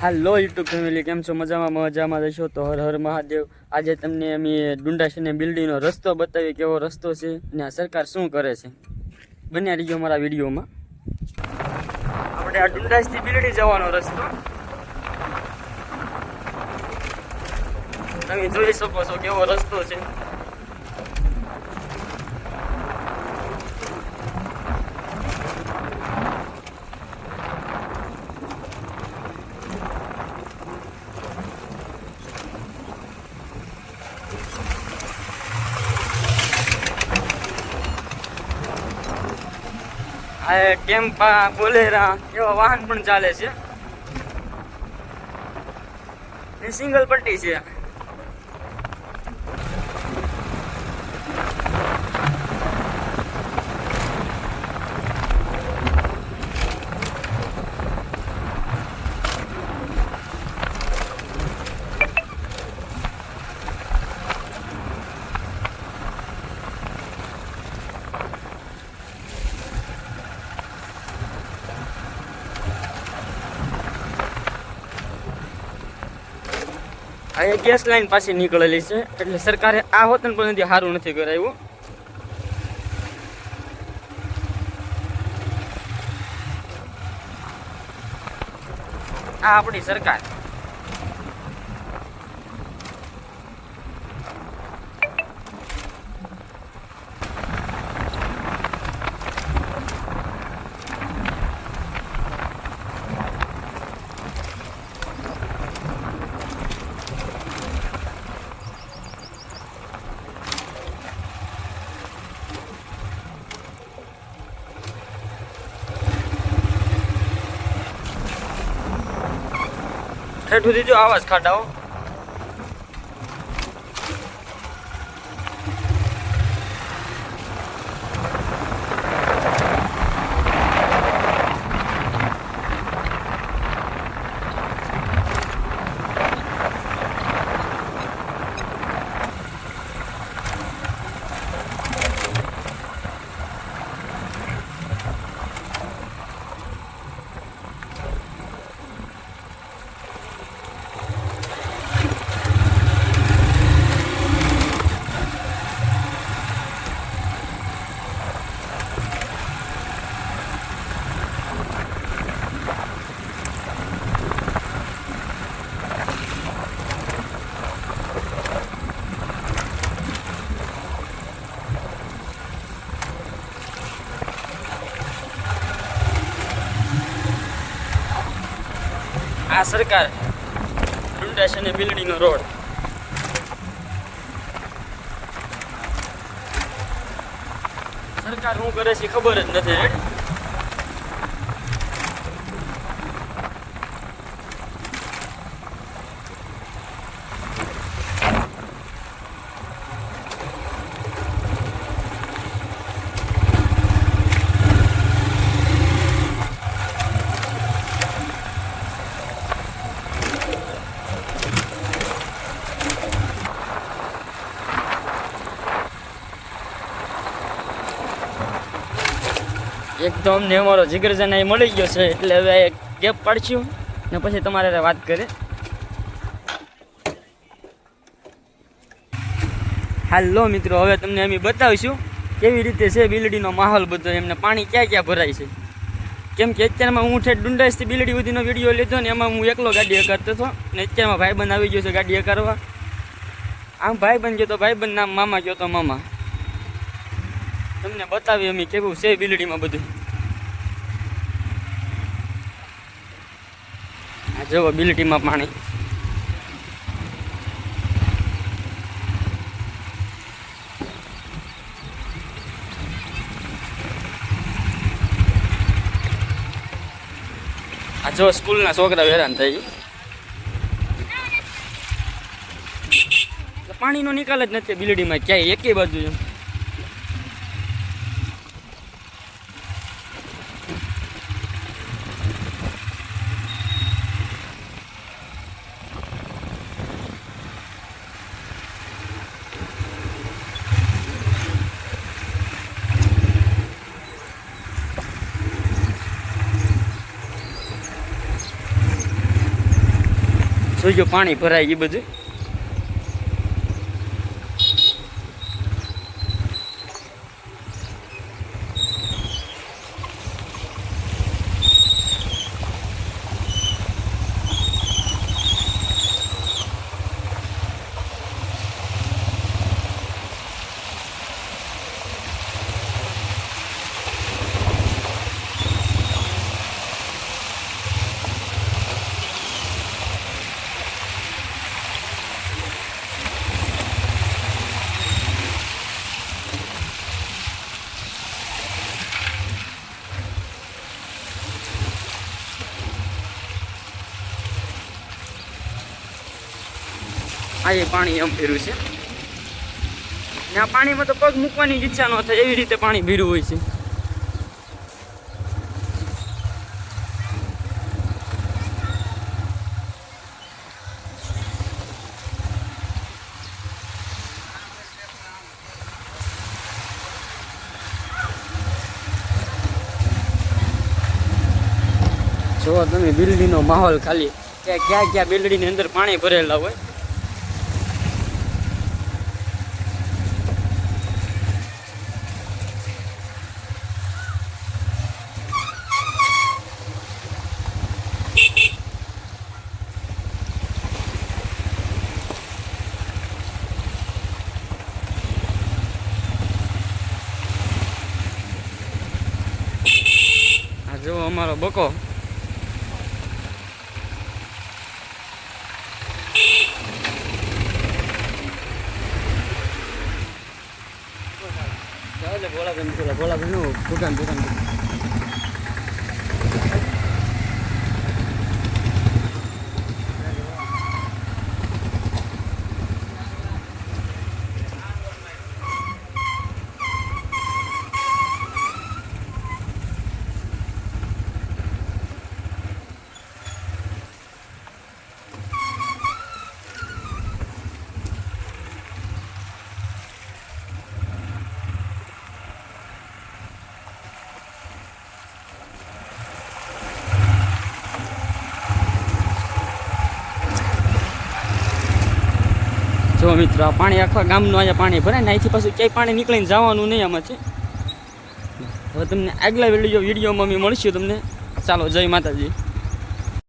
હાલો YouTube family, કેમ છો? મજામાં રહેશો તો હર હર મહાદેવ। આજે તમને અમે ડુંડાસની બિલ્ડિંગનો રસ્તો બતાવી, કેવો રસ્તો છે અને આ સરકાર શું કરે છે। બન્યા રહીજો મારા વિડીયોમાં। આપણે આ ડુંડાસથી બિલ્ડિંગ જવાનો રસ્તો તમે જોઈ શકો છો, કેવો રસ્તો છે। આ ટેમ્પા, બોલેરા એવા વાહન પણ ચાલે છે। એ સિંગલ પટ્ટી છે। અહીંયા ગેસ લાઈન પાછી નીકળેલી છે, એટલે સરકારે આ હોતન પણ નથી સારું નથી કરાવ્યું। આ આપણી સરકાર। ઠેઠ સુધી જો આવાજ ખાડાઓ। આ સરકાર ડુંડાસની બિલ્ડિંગનો રોડ। સરકાર શું કરે છે ખબર જ નથી। એકદમ ને અમારો જીગરજાન અહીં મળી ગયો છે, એટલે હવે ગેપ પાડશું ને પછી તમારે વાત કરે। હાલો મિત્રો, હવે તમને અમે બતાવીશું કેવી રીતે છે બિલ્ડીનો માહોલ બધો, એમને પાણી ક્યાં ક્યાં ભરાય છે। કેમ કે અત્યારમાં હું ઠેઠ ડુંડાસથી બિલ્ડી સુધીનો વિડીયો લીધો ને, એમાં હું એકલો ગાડી હકારતો હતો ને અત્યારમાં ભાઈબંધ આવી ગયો છે ગાડી હકારવા। આમ ભાઈબંધ ગયો તો ભાઈબંધ, નામ મામા ગયો તો મામા। તમને બતાવી અમે કેવું છે બિલ્ડીમાં બધું। આ જુઓ બિલ્ડીમાં પાણી। આ જો સ્કૂલના છોકરા હેરાન થઈ, પાણીનો નિકાલ જ નથી બિલ્ડીમાં ક્યાંય એકેય બાજુ। જોઈજો પાણી ભરાય એ બધું. આ એ પાણી એમ ભર્યું છે ને આ પાણીમાં તો પગ મૂકવાની ઈચ્છા ન થાય એવી રીતે પાણી ભર્યું હોય છે. જો તમે બિલ્ડીનો માહોલ ખાલી ક્યાં ક્યાં બિલ્ડીની અંદર પાણી ભરેલા હોય. આ જો અમારો બકો બોલા દુકાન જો મિત્રો આ પાણી આખા ગામનું અહીંયા પાણી ભરાય ને અહીંથી પાછું ક્યાંય પાણી નીકળીને જવાનું નહીં આમાંથી. હવે તમને આગલા વિડીયોમાં અમે મળશું તમને. ચાલો, જય માતાજી.